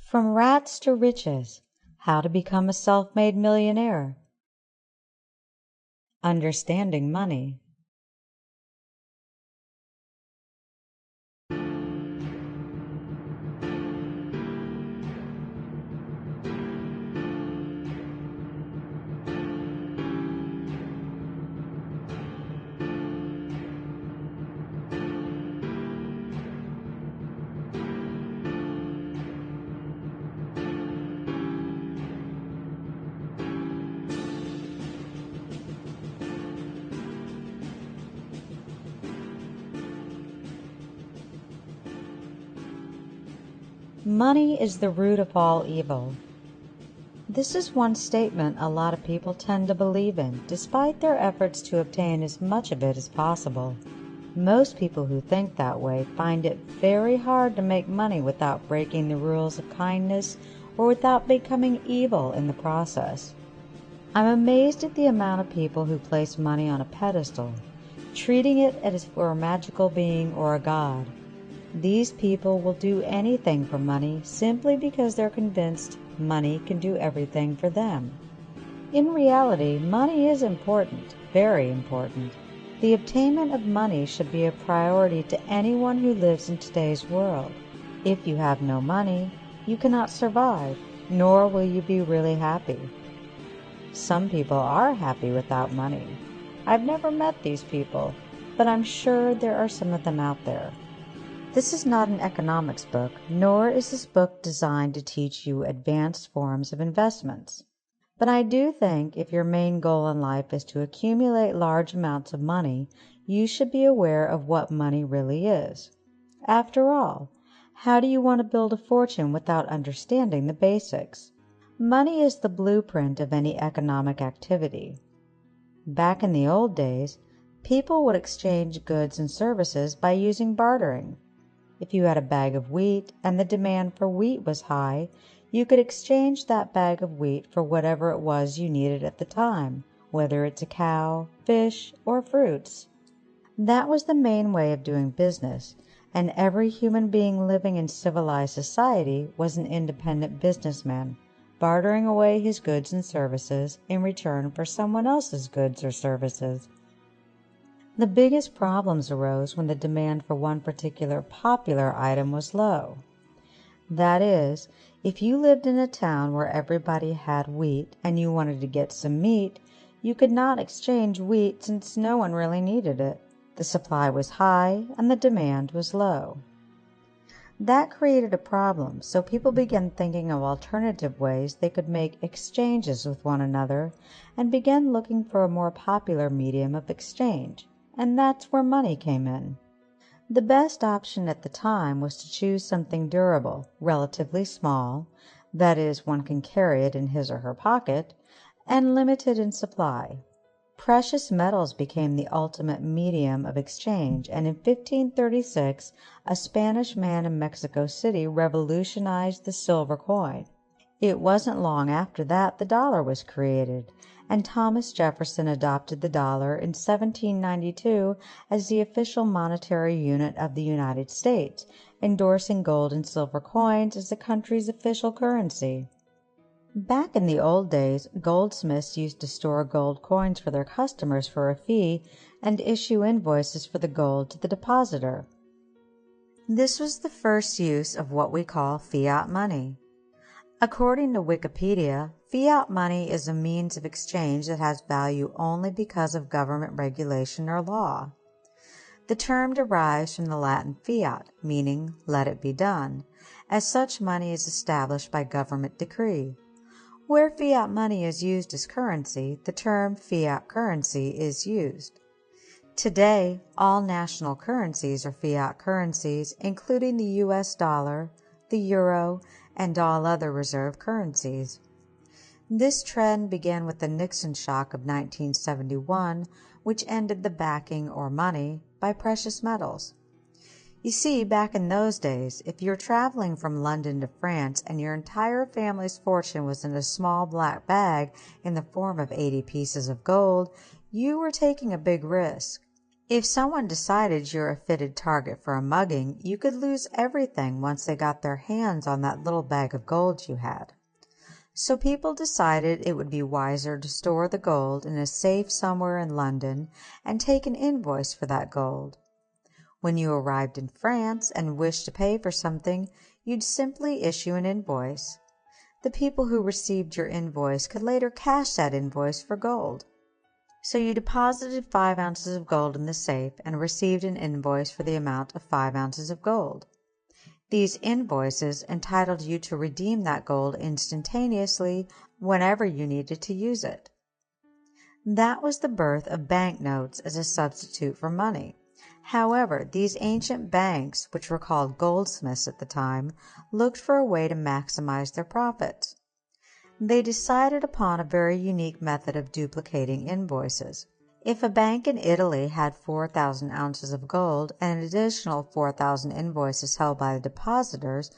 From Rats to Riches: How to Become a Self-Made Millionaire. Understanding Money. Money is the root of all evil. This is one statement a lot of people tend to believe in, despite their efforts to obtain as much of it as possible. Most people who think that way find it very hard to make money without breaking the rules of kindness or without becoming evil in the process. I'm amazed at the amount of people who place money on a pedestal, treating it as for a magical being or a god. These people will do anything for money simply because they're convinced money can do everything for them. In reality, money is important, very important. The obtainment of money should be a priority to anyone who lives in today's world. If you have no money, you cannot survive, nor will you be really happy. Some people are happy without money. I've never met these people, but I'm sure there are some of them out there. This is not an economics book, nor is this book designed to teach you advanced forms of investments. But I do think if your main goal in life is to accumulate large amounts of money, you should be aware of what money really is. After all, how do you want to build a fortune without understanding the basics? Money is the blueprint of any economic activity. Back in the old days, people would exchange goods and services by using bartering. If you had a bag of wheat and the demand for wheat was high, you could exchange that bag of wheat for whatever it was you needed at the time, whether it's a cow, fish, or fruits. That was the main way of doing business, and every human being living in civilized society was an independent businessman, bartering away his goods and services in return for someone else's goods or services. The biggest problems arose when the demand for one particular popular item was low. That is, if you lived in a town where everybody had wheat and you wanted to get some meat, you could not exchange wheat since no one really needed it. The supply was high and the demand was low. That created a problem, so people began thinking of alternative ways they could make exchanges with one another and began looking for a more popular medium of exchange. And that's where money came in. The best option at the time was to choose something durable, relatively small, that is, one can carry it in his or her pocket, and limited in supply. Precious metals became the ultimate medium of exchange, and in 1536 a Spanish man in Mexico City revolutionized the silver coin. It wasn't long after that the dollar was created, and Thomas Jefferson adopted the dollar in 1792 as the official monetary unit of the United States, endorsing gold and silver coins as the country's official currency. Back in the old days, goldsmiths used to store gold coins for their customers for a fee and issue invoices for the gold to the depositor. This was the first use of what we call fiat money. According to Wikipedia, fiat money is a means of exchange that has value only because of government regulation or law. The term derives from the Latin fiat, meaning let it be done, as such money is established by government decree. Where fiat money is used as currency, the term fiat currency is used. Today, all national currencies are fiat currencies, including the US dollar, the euro, and all other reserve currencies. This trend began with the Nixon shock of 1971, which ended the backing, or money, by precious metals. You see, back in those days, if you're traveling from London to France and your entire family's fortune was in a small black bag in the form of 80 pieces of gold, you were taking a big risk. If someone decided you're a fitted target for a mugging, you could lose everything once they got their hands on that little bag of gold you had. So people decided it would be wiser to store the gold in a safe somewhere in London and take an invoice for that gold. When you arrived in France and wished to pay for something, you'd simply issue an invoice. The people who received your invoice could later cash that invoice for gold. So you deposited 5 ounces of gold in the safe and received an invoice for the amount of 5 ounces of gold. These invoices entitled you to redeem that gold instantaneously whenever you needed to use it. That was the birth of banknotes as a substitute for money. However, these ancient banks, which were called goldsmiths at the time, looked for a way to maximize their profits. They decided upon a very unique method of duplicating invoices. If a bank in Italy had 4,000 ounces of gold and an additional 4,000 invoices held by the depositors,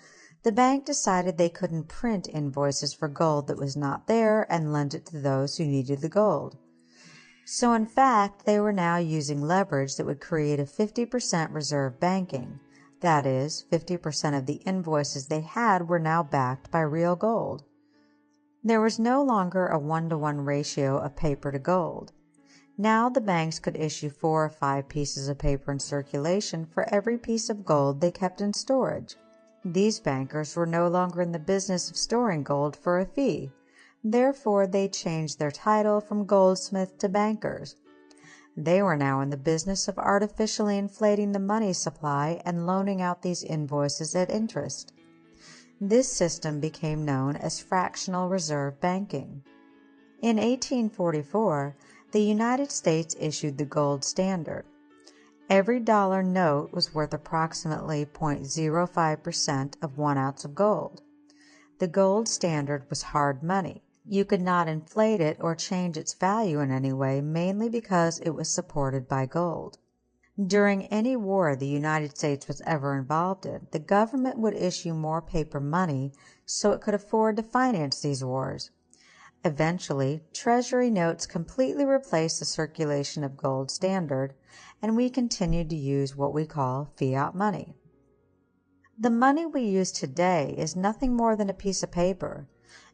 the bank decided they couldn't print invoices for gold that was not there and lend it to those who needed the gold. So in fact, they were now using leverage that would create a 50% reserve banking. That is, 50% of the invoices they had were now backed by real gold. There was no longer a 1-to-1 ratio of paper to gold. Now the banks could issue 4 or 5 pieces of paper in circulation for every piece of gold they kept in storage. These bankers were no longer in the business of storing gold for a fee. Therefore, they changed their title from goldsmith to bankers. They were now in the business of artificially inflating the money supply and loaning out these invoices at interest. This system became known as fractional reserve banking. In 1844, the United States issued the gold standard. Every dollar note was worth approximately 0.05% of 1 ounce of gold. The gold standard was hard money. You could not inflate it or change its value in any way, mainly because it was supported by gold. During any war the United States was ever involved in, the government would issue more paper money so it could afford to finance these wars. Eventually, Treasury notes completely replaced the circulation of gold standard, and we continued to use what we call fiat money. The money we use today is nothing more than a piece of paper,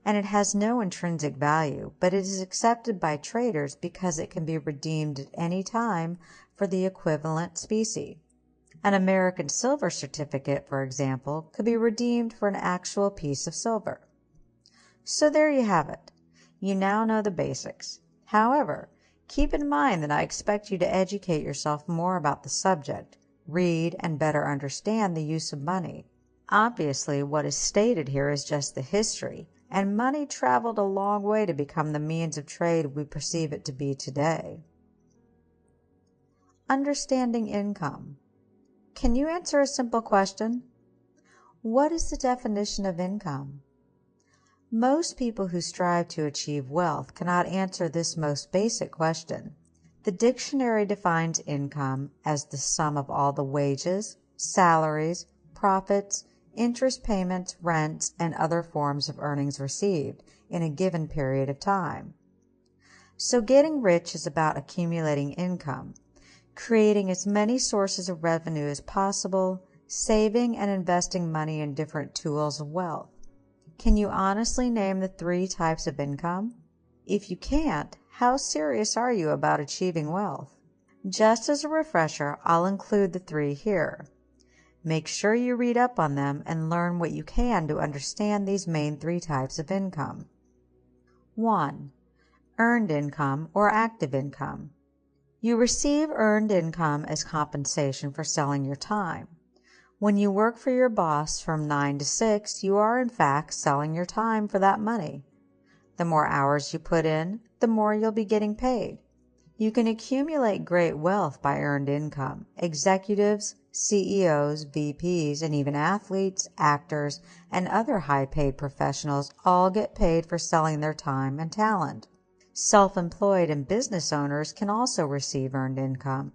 and it has no intrinsic value, but it is accepted by traders because it can be redeemed at any time for the equivalent specie. An American silver certificate, for example, could be redeemed for an actual piece of silver. So there you have it. You now know the basics. However, keep in mind that I expect you to educate yourself more about the subject, read, and better understand the use of money. Obviously, what is stated here is just the history, and money traveled a long way to become the means of trade we perceive it to be today. Understanding income. Can you answer a simple question? What is the definition of income? Most people who strive to achieve wealth cannot answer this most basic question. The dictionary defines income as the sum of all the wages, salaries, profits, interest payments, rents, and other forms of earnings received in a given period of time. So getting rich is about accumulating income, creating as many sources of revenue as possible, saving and investing money in different tools of wealth. Can you honestly name the 3 types of income? If you can't, how serious are you about achieving wealth? Just as a refresher, I'll include the 3 here. Make sure you read up on them and learn what you can to understand these main 3 types of income. 1. Earned income or active income. You receive earned income as compensation for selling your time. When you work for your boss from 9 to 6, you are in fact selling your time for that money. The more hours you put in, the more you'll be getting paid. You can accumulate great wealth by earned income. Executives, CEOs, VPs, and even athletes, actors, and other high-paid professionals all get paid for selling their time and talent. Self-employed and business owners can also receive earned income.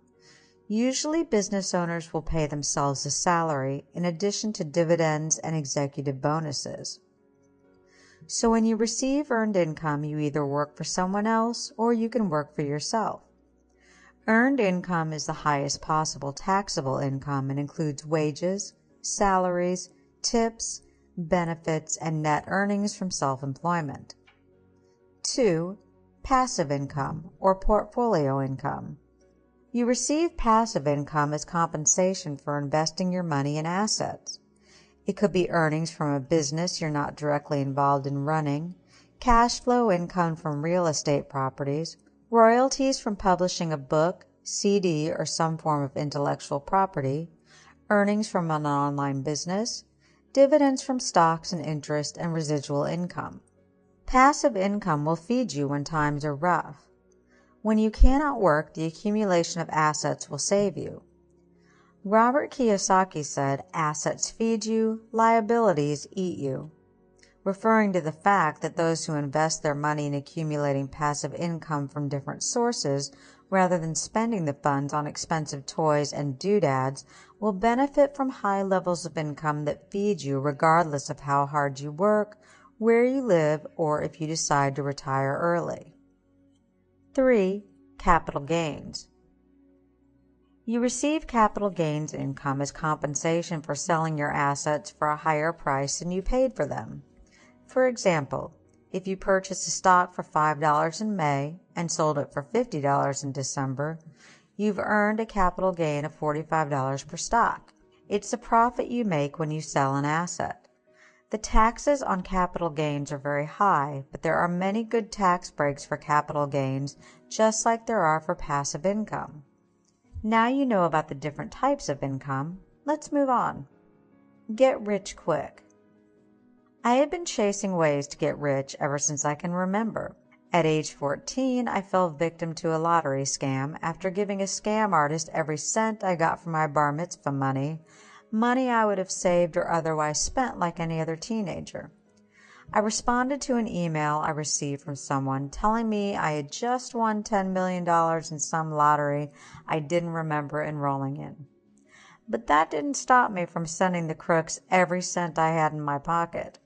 Usually, business owners will pay themselves a salary in addition to dividends and executive bonuses. So when you receive earned income, you either work for someone else or you can work for yourself. Earned income is the highest possible taxable income and includes wages, salaries, tips, benefits, and net earnings from self-employment. 2. Passive income, or portfolio income. You receive passive income as compensation for investing your money in assets. It could be earnings from a business you're not directly involved in running, cash flow income from real estate properties, royalties from publishing a book, CD, or some form of intellectual property, earnings from an online business, dividends from stocks and interest, and residual income. Passive income will feed you when times are rough. When you cannot work, the accumulation of assets will save you. Robert Kiyosaki said, "Assets feed you, liabilities eat you," referring to the fact that those who invest their money in accumulating passive income from different sources rather than spending the funds on expensive toys and doodads will benefit from high levels of income that feed you regardless of how hard you work, where you live, or if you decide to retire early. 3. Capital gains. You receive capital gains income as compensation for selling your assets for a higher price than you paid for them. For example, if you purchased a stock for $5 in May and sold it for $50 in December, you've earned a capital gain of $45 per stock. It's the profit you make when you sell an asset. The taxes on capital gains are very high, but there are many good tax breaks for capital gains, just like there are for passive income. Now you know about the different types of income. Let's move on. Get rich quick. I have been chasing ways to get rich ever since I can remember. At age 14, I fell victim to a lottery scam after giving a scam artist every cent I got from my bar mitzvah money I would have saved or otherwise spent like any other teenager. I responded to an email I received from someone telling me I had just won $10 million in some lottery I didn't remember enrolling in. But that didn't stop me from sending the crooks every cent I had in my pocket.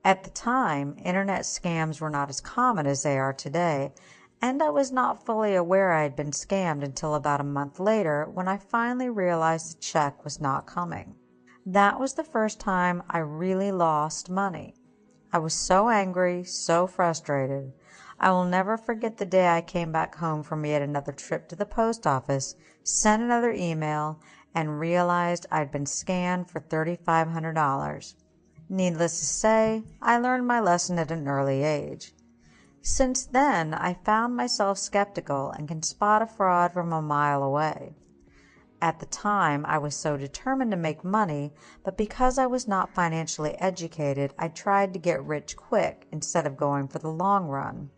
At the time, internet scams were not as common as they are today, and I was not fully aware I had been scammed until about a month later when I finally realized the check was not coming. That was the first time I really lost money. I was so angry, so frustrated. I will never forget the day I came back home from yet another trip to the post office, sent another email, and realized I'd been scammed for $3,500. Needless to say, I learned my lesson at an early age. Since then, I found myself skeptical and can spot a fraud from a mile away. At the time, I was so determined to make money, but because I was not financially educated, I tried to get rich quick instead of going for the long run.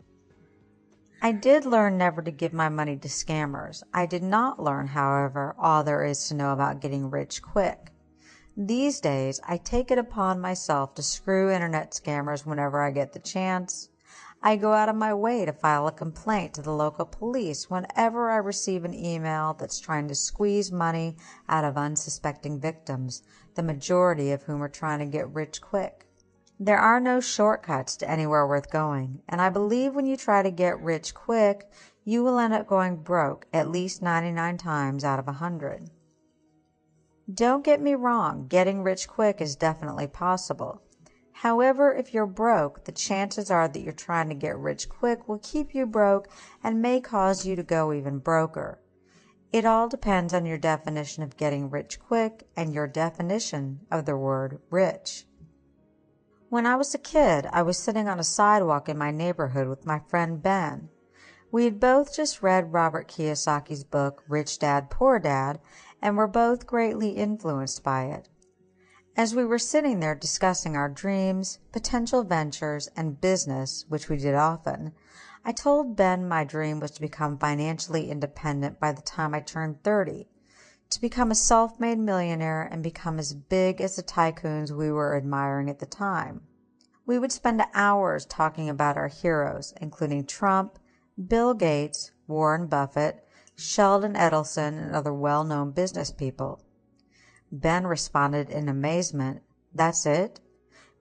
I did learn never to give my money to scammers. I did not learn, however, all there is to know about getting rich quick. These days, I take it upon myself to screw internet scammers whenever I get the chance. I go out of my way to file a complaint to the local police whenever I receive an email that's trying to squeeze money out of unsuspecting victims, the majority of whom are trying to get rich quick. There are no shortcuts to anywhere worth going, and I believe when you try to get rich quick, you will end up going broke at least 99 times out of 100. Don't get me wrong, getting rich quick is definitely possible. However, if you're broke, the chances are that you're trying to get rich quick will keep you broke and may cause you to go even broker. It all depends on your definition of getting rich quick and your definition of the word rich. When I was a kid, I was sitting on a sidewalk in my neighborhood with my friend Ben. We had both just read Robert Kiyosaki's book, Rich Dad, Poor Dad, and were both greatly influenced by it. As we were sitting there discussing our dreams, potential ventures, and business, which we did often, I told Ben my dream was to become financially independent by the time I turned 30, to become a self-made millionaire and become as big as the tycoons we were admiring at the time. We would spend hours talking about our heroes, including Trump, Bill Gates, Warren Buffett, Sheldon Adelson, and other well-known business people. Ben responded in amazement, "That's it?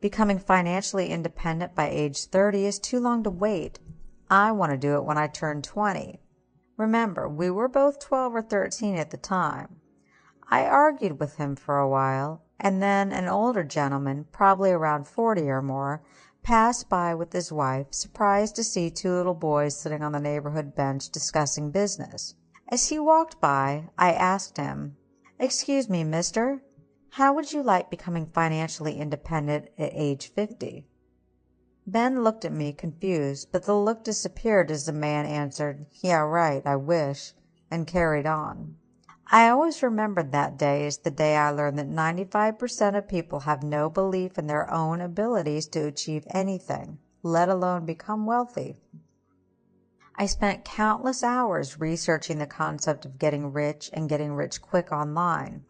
Becoming financially independent by age 30 is too long to wait. I want to do it when I turn 20. Remember, we were both 12 or 13 at the time. I argued with him for a while, and then an older gentleman, probably around 40 or more, passed by with his wife, surprised to see two little boys sitting on the neighborhood bench discussing business. As he walked by, I asked him, "Excuse me, mister, how would you like becoming financially independent at age 50? Ben looked at me confused, but the look disappeared as the man answered, "Yeah, right, I wish," and carried on. I always remembered that day as the day I learned that 95% of people have no belief in their own abilities to achieve anything, let alone become wealthy. I spent countless hours researching the concept of getting rich and getting rich quick online.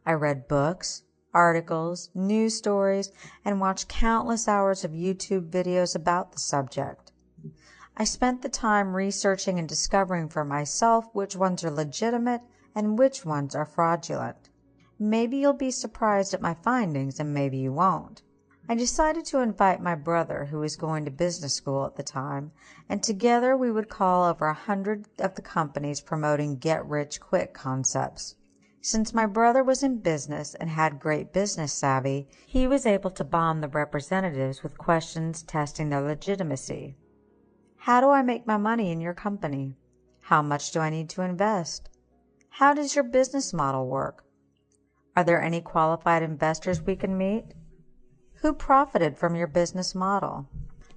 I read books, articles, news stories, and watched countless hours of YouTube videos about the subject. I spent the time researching and discovering for myself which ones are legitimate and which ones are fraudulent. Maybe you'll be surprised at my findings, and maybe you won't. I decided to invite my brother, who was going to business school at the time, and together we would call over 100 of the companies promoting get-rich-quick concepts. Since my brother was in business and had great business savvy, he was able to bomb the representatives with questions testing their legitimacy. How do I make my money in your company? How much do I need to invest? How does your business model work? Are there any qualified investors we can meet? Who profited from your business model?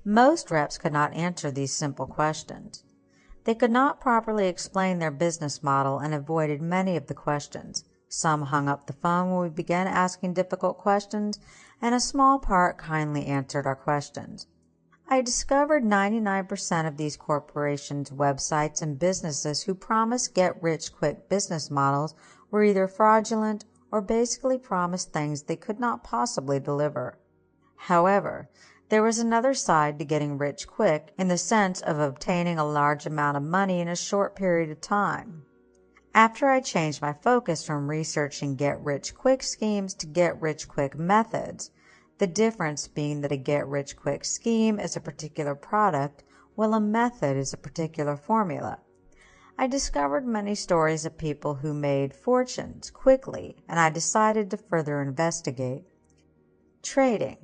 Most reps could not answer these simple questions. They could not properly explain their business model and avoided many of the questions. Some hung up the phone when we began asking difficult questions, and a small part kindly answered our questions. I discovered 99% of these corporations, websites, and businesses who promised get-rich-quick business models were either fraudulent or basically promised things they could not possibly deliver. However, there was another side to getting rich quick in the sense of obtaining a large amount of money in a short period of time. After I changed my focus from researching get-rich-quick schemes to get-rich-quick methods, the difference being that a get-rich-quick scheme is a particular product, while a method is a particular formula, I discovered many stories of people who made fortunes quickly, and I decided to further investigate. Trading.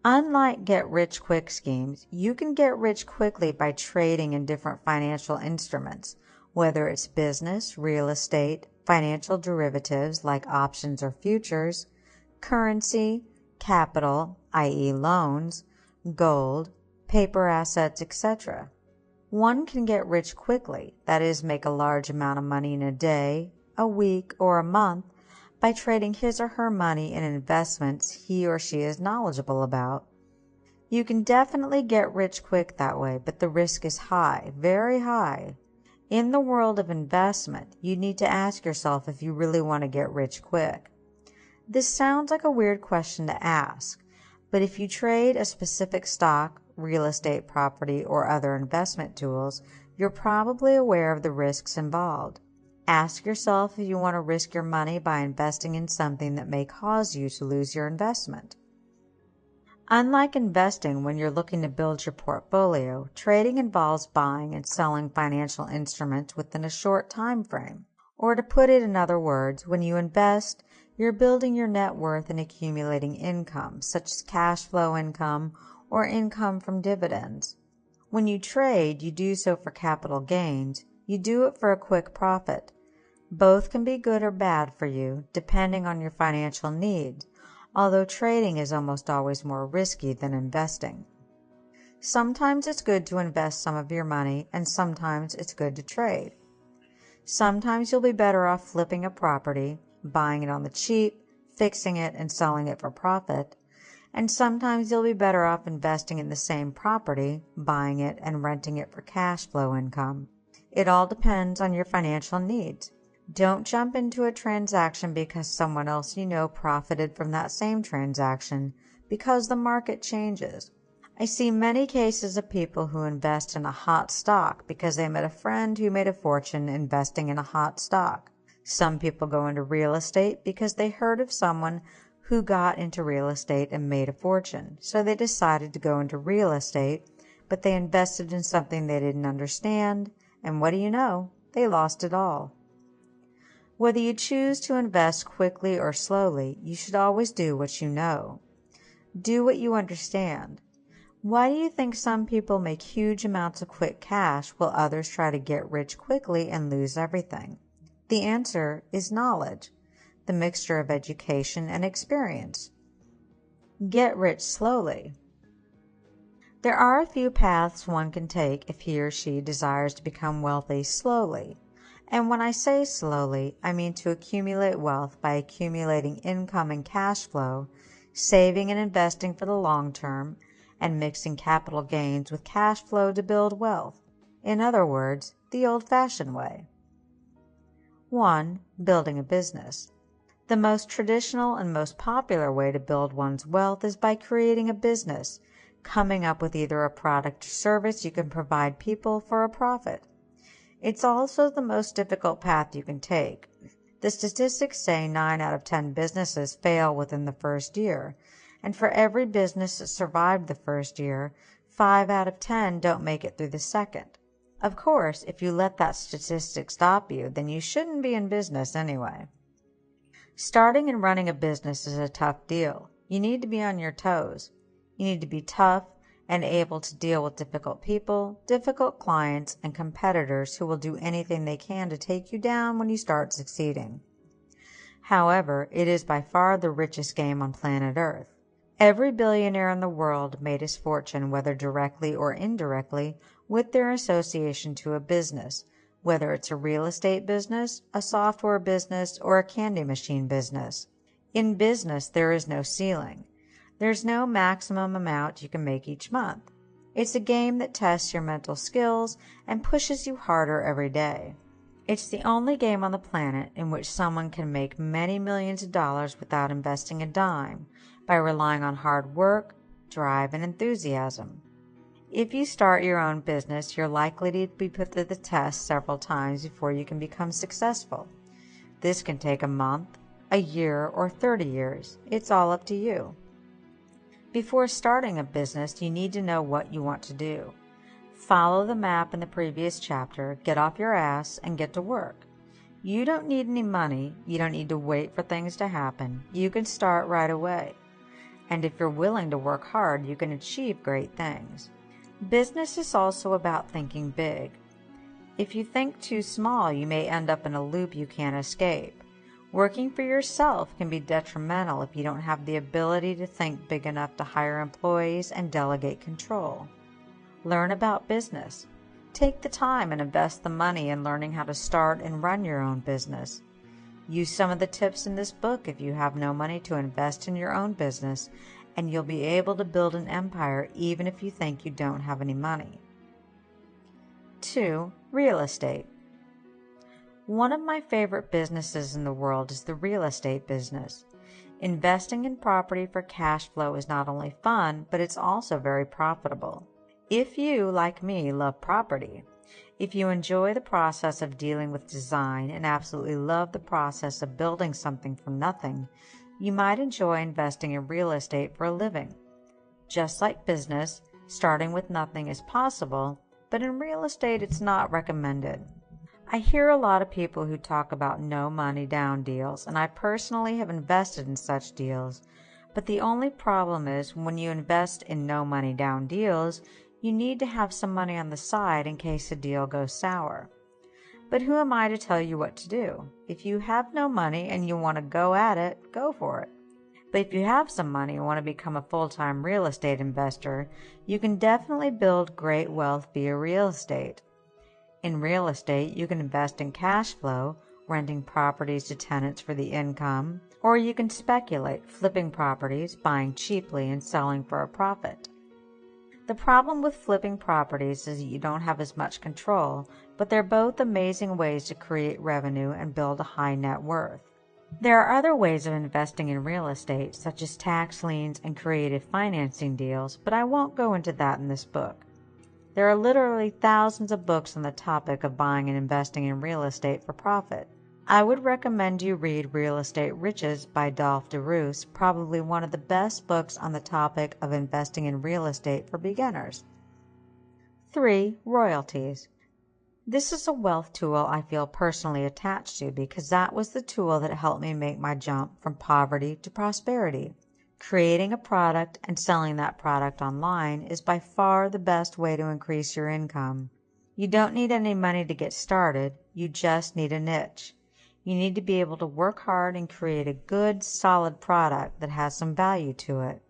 Unlike get-rich-quick schemes, you can get rich quickly by trading in different financial instruments, whether it's business, real estate, financial derivatives like options or futures, currency, capital, i.e. loans, gold, paper assets, etc. One can get rich quickly, that is, make a large amount of money in a day, a week, or a month, by trading his or her money in investments he or she is knowledgeable about. You can definitely get rich quick that way, but the risk is high, very high. In the world of investment, you need to ask yourself if you really want to get rich quick. This sounds like a weird question to ask, but if you trade a specific stock, real estate, property, or other investment tools, you're probably aware of the risks involved. Ask yourself if you want to risk your money by investing in something that may cause you to lose your investment. Unlike investing when you're looking to build your portfolio, trading involves buying and selling financial instruments within a short time frame. Or to put it in other words, when you invest, you're building your net worth and accumulating income, such as cash flow income or income from dividends. When you trade, you do so for capital gains. You do it for a quick profit. Both can be good or bad for you, depending on your financial needs, although trading is almost always more risky than investing. Sometimes it's good to invest some of your money, and sometimes it's good to trade. Sometimes you'll be better off flipping a property, buying it on the cheap, fixing it, and selling it for profit, and sometimes you'll be better off investing in the same property, buying it, and renting it for cash flow income. It all depends on your financial needs. Don't jump into a transaction because someone else you know profited from that same transaction, because the market changes. I see many cases of people who invest in a hot stock because they met a friend who made a fortune investing in a hot stock. Some people go into real estate because they heard of someone who got into real estate and made a fortune, so they decided to go into real estate, but they invested in something they didn't understand, And what do you know? They lost it all. Whether you choose to invest quickly or slowly, you should always do what you know. Do what you understand. Why do you think some people make huge amounts of quick cash while others try to get rich quickly and lose everything? The answer is knowledge, the mixture of education and experience. Get rich slowly. There are a few paths one can take if he or she desires to become wealthy slowly. And when I say slowly, I mean to accumulate wealth by accumulating income and cash flow, saving and investing for the long term, and mixing capital gains with cash flow to build wealth. In other words, the old-fashioned way. 1. Building a business. The most traditional and most popular way to build one's wealth is by creating a business, coming up with either a product or service you can provide people for a profit. It's also the most difficult path you can take. The statistics say 9 out of 10 businesses fail within the first year, and for every business that survived the first year, 5 out of 10 don't make it through the second. Of course, if you let that statistic stop you, then you shouldn't be in business anyway. Starting and running a business is a tough deal. You need to be on your toes. You need to be tough and able to deal with difficult people, difficult clients, and competitors who will do anything they can to take you down when you start succeeding. However, it is by far the richest game on planet Earth. Every billionaire in the world made his fortune, whether directly or indirectly, with their association to a business, whether it's a real estate business, a software business, or a candy machine business. In business, there is no ceiling. There's no maximum amount you can make each month. It's a game that tests your mental skills and pushes you harder every day. It's the only game on the planet in which someone can make many millions of dollars without investing a dime, by relying on hard work, drive, and enthusiasm. If you start your own business, you're likely to be put to the test several times before you can become successful. This can take a month, a year, or 30 years. It's all up to you. Before starting a business, you need to know what you want to do. Follow the map in the previous chapter, get off your ass, and get to work. You don't need any money. You don't need to wait for things to happen. You can start right away. And if you're willing to work hard, you can achieve great things. Business is also about thinking big. If you think too small, you may end up in a loop you can't escape. Working for yourself can be detrimental if you don't have the ability to think big enough to hire employees and delegate control. Learn about business. Take the time and invest the money in learning how to start and run your own business. Use some of the tips in this book if you have no money to invest in your own business, and you'll be able to build an empire even if you think you don't have any money. 2. Real estate. One of my favorite businesses in the world is the real estate business. Investing in property for cash flow is not only fun, but it's also very profitable. If you, like me, love property, if you enjoy the process of dealing with design and absolutely love the process of building something from nothing, you might enjoy investing in real estate for a living. Just like business, starting with nothing is possible, but in real estate it's not recommended. I hear a lot of people who talk about no money down deals, and I personally have invested in such deals, but the only problem is when you invest in no money down deals, you need to have some money on the side in case a deal goes sour. But who am I to tell you what to do? If you have no money and you want to go at it, go for it. But if you have some money and want to become a full-time real estate investor, you can definitely build great wealth via real estate. In real estate, you can invest in cash flow, renting properties to tenants for the income, or you can speculate, flipping properties, buying cheaply and selling for a profit. The problem with flipping properties is that you don't have as much control, but they're both amazing ways to create revenue and build a high net worth. There are other ways of investing in real estate, such as tax liens and creative financing deals, but I won't go into that in this book. There are literally thousands of books on the topic of buying and investing in real estate for profit. I would recommend you read Real Estate Riches by Dolph DeRoos, probably one of the best books on the topic of investing in real estate for beginners. 3. Royalties. This is a wealth tool I feel personally attached to because that was the tool that helped me make my jump from poverty to prosperity. Creating a product and selling that product online is by far the best way to increase your income. You don't need any money to get started, you just need a niche. You need to be able to work hard and create a good, solid product that has some value to it.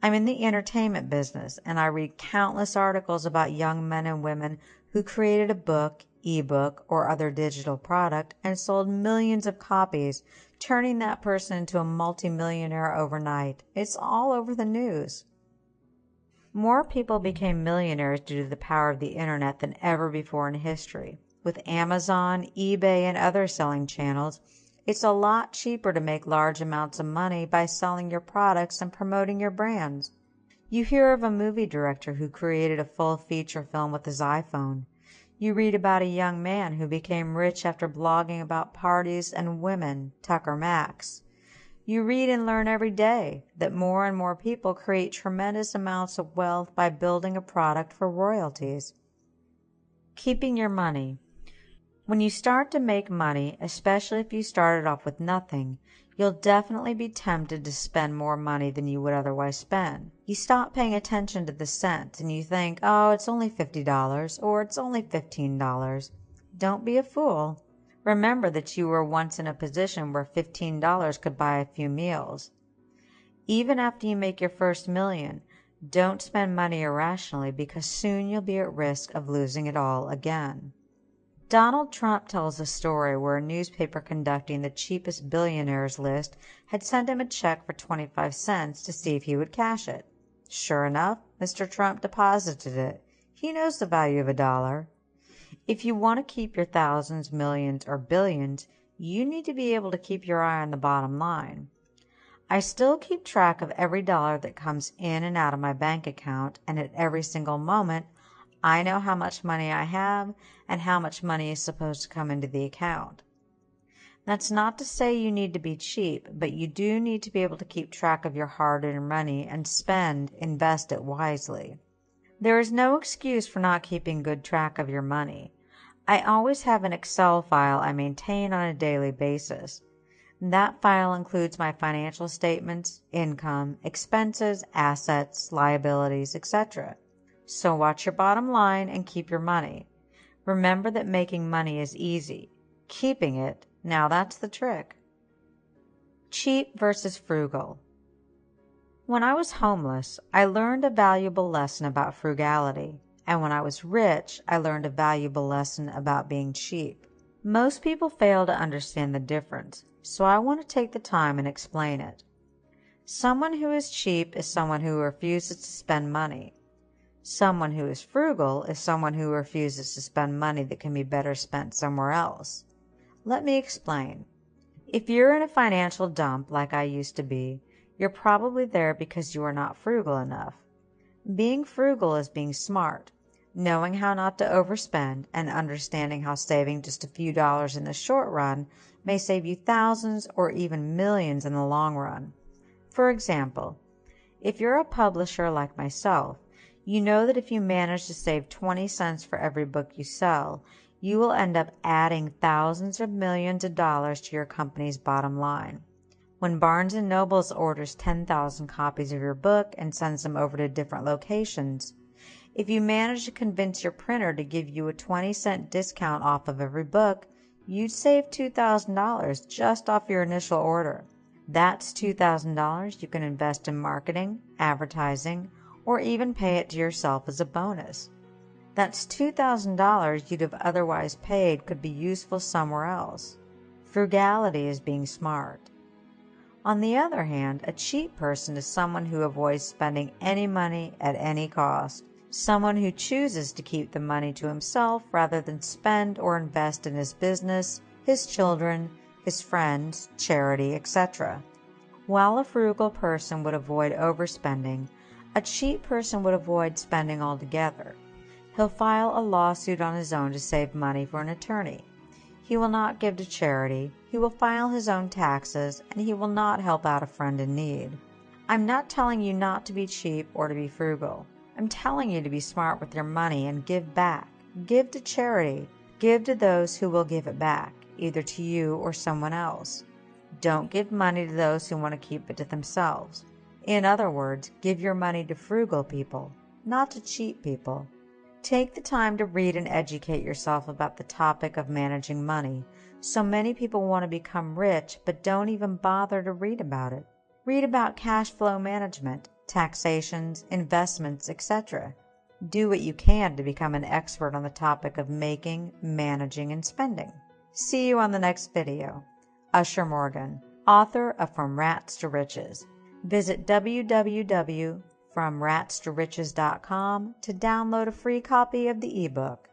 I'm in the entertainment business, and I read countless articles about young men and women who created a book, ebook, or other digital product and sold millions of copies, turning that person into a multimillionaire overnight. It's all over the news. More people became millionaires due to the power of the internet than ever before in history. With Amazon, eBay, and other selling channels, it's a lot cheaper to make large amounts of money by selling your products and promoting your brands. You hear of a movie director who created a full feature film with his iPhone. You read about a young man who became rich after blogging about parties and women, Tucker Max. You read and learn every day that more and more people create tremendous amounts of wealth by building a product for royalties. Keeping your money. When you start to make money, especially if you started off with nothing, you'll definitely be tempted to spend more money than you would otherwise spend. You stop paying attention to the cents and you think, oh, it's only $50 or it's only $15. Don't be a fool. Remember that you were once in a position where $15 could buy a few meals. Even after you make your first million, don't spend money irrationally because soon you'll be at risk of losing it all again. Donald Trump tells a story where a newspaper conducting the cheapest billionaires list had sent him a check for 25 cents to see if he would cash it. Sure enough, Mr. Trump deposited it. He knows the value of a dollar. If you want to keep your thousands, millions, or billions, you need to be able to keep your eye on the bottom line. I still keep track of every dollar that comes in and out of my bank account, and at every single moment, I know how much money I have and how much money is supposed to come into the account. That's not to say you need to be cheap, but you do need to be able to keep track of your hard-earned money and invest it wisely. There is no excuse for not keeping good track of your money. I always have an Excel file I maintain on a daily basis. That file includes my financial statements, income, expenses, assets, liabilities, etc. So watch your bottom line and keep your money. Remember that making money is easy. Keeping it, now that's the trick. Cheap versus frugal. When I was homeless, I learned a valuable lesson about frugality, and when I was rich, I learned a valuable lesson about being cheap. Most people fail to understand the difference, so I want to take the time and explain it. Someone who is cheap is someone who refuses to spend money. Someone who is frugal is someone who refuses to spend money that can be better spent somewhere else. Let me explain. If you're in a financial dump like I used to be, you're probably there because you are not frugal enough. Being frugal is being smart, knowing how not to overspend, and understanding how saving just a few dollars in the short run may save you thousands or even millions in the long run. For example, if you're a publisher like myself, you know that if you manage to save 20 cents for every book you sell, you will end up adding thousands of millions of dollars to your company's bottom line. When Barnes & Noble orders 10,000 copies of your book and sends them over to different locations, if you manage to convince your printer to give you a 20-cent discount off of every book, you'd save $2,000 just off your initial order. That's $2,000 you can invest in marketing, advertising, or even pay it to yourself as a bonus. That's $2,000 you'd have otherwise paid could be useful somewhere else. Frugality is being smart. On the other hand, a cheap person is someone who avoids spending any money at any cost, someone who chooses to keep the money to himself rather than spend or invest in his business, his children, his friends, charity, etc. While a frugal person would avoid overspending, a cheap person would avoid spending altogether. He'll file a lawsuit on his own to save money for an attorney. He will not give to charity, he will file his own taxes, and he will not help out a friend in need. I'm not telling you not to be cheap or to be frugal. I'm telling you to be smart with your money and give back. Give to charity. Give to those who will give it back, either to you or someone else. Don't give money to those who want to keep it to themselves. In other words, give your money to frugal people, not to cheap people. Take the time to read and educate yourself about the topic of managing money. So many people want to become rich but don't even bother to read about it. Read about cash flow management, taxations, investments, etc. Do what you can to become an expert on the topic of making, managing, and spending. See you on the next video. Usher Morgan, author of From Rats to Riches. Visit www.FromRatsToRiches.com to download a free copy of the ebook.